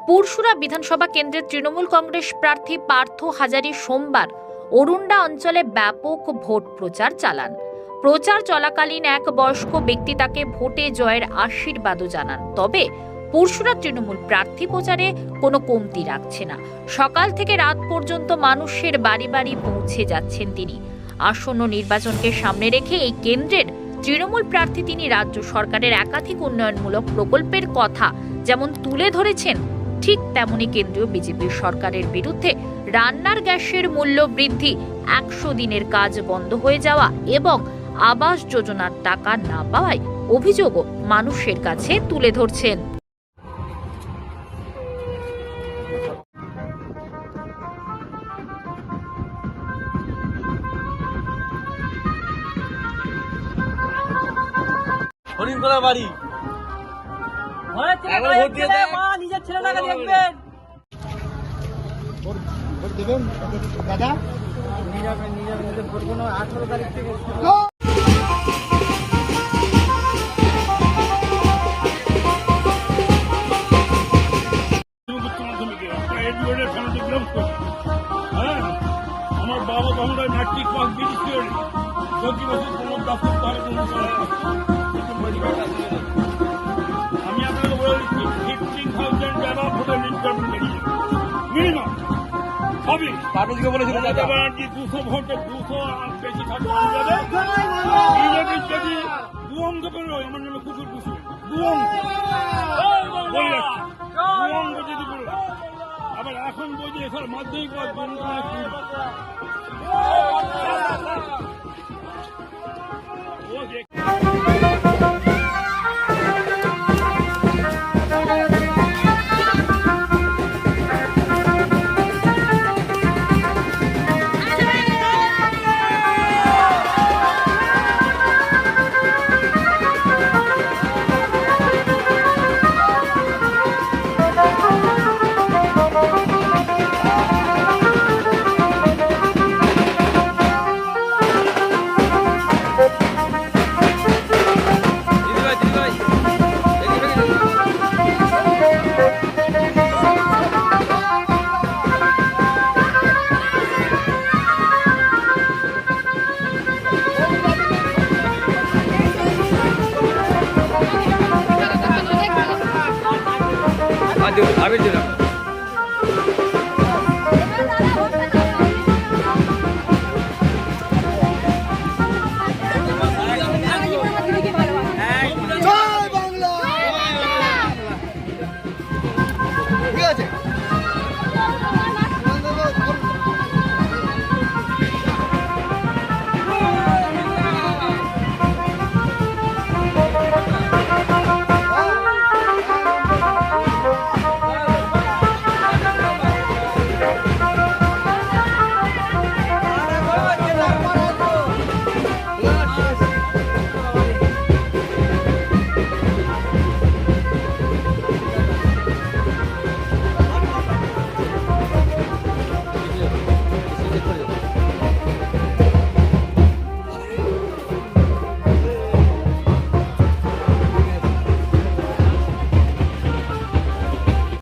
পুরসুরা বিধানসভা কেন্দ্রের তৃণমূল কংগ্রেস প্রার্থী পার্থ হাজারি সোমবার অরুণ্ডা অঞ্চলে ব্যাপক ভোট প্রচার চালান। প্রচার চলাকালীন এক বয়স্ক ব্যক্তি তাকে ভোটে জয়ের আশীর্বাদও জানান। তবে পুরসুরা তৃণমূল প্রার্থী প্রচারে কোনো কমতি রাখছে না। সকাল থেকে রাত পর্যন্ত মানুষের বাড়ি বাড়ি পৌঁছে যাচ্ছেন তিনি। আসন্ন নির্বাচনকে সামনে রেখে এই কেন্দ্রের তৃণমূল প্রার্থী তিনি রাজ্য সরকারের একাধিক উন্নয়নমূলক প্রকল্পের কথা যেমন তুলে ধরেছেন, ঠিক তেমনি কেন্দ্রীয় বিজেপি সরকারের বিরুদ্ধে রান্নার গ্যাসের মূল্য বৃদ্ধি, 100 দিনের কাজ বন্ধ হয়ে যাওয়া এবং আবাস যোজনার টাকা না পাওয়ায় অভিযোগও মানুষের কাছে তুলে ধরছেন। হরিণখোলা বাড়ি নিজের ছেলেটাকে দেখবেন, ভোট দেবেন দাদা, নিজের ভোট কোনো 18 তারিখ থেকে আমার বাবা তখন ম্যাট্রিক পাস দিয়েছি, 20 বছর কোনো দপ্তর ধরে আমি আপনাকে বলে দিচ্ছি 15,000 টাকা ভোটের নির্বাচন বেরিয়ে মিনিমাম হবে। পার্বতীকে বলেছিল মমতা ব্যানার্জি 200 ভোটে 200 আর বেশি থাকতে যাবে। বিজেপি যদি 2 অঙ্ক পেরোয় আমার জন্য কুকুর পুষবে, 2 অঙ্ক বলে রাখছি, 2 অঙ্ক যদি পেরোয়। আবার এখন বলছি এসব মাধ্যমিক পদ আবির দিলাম।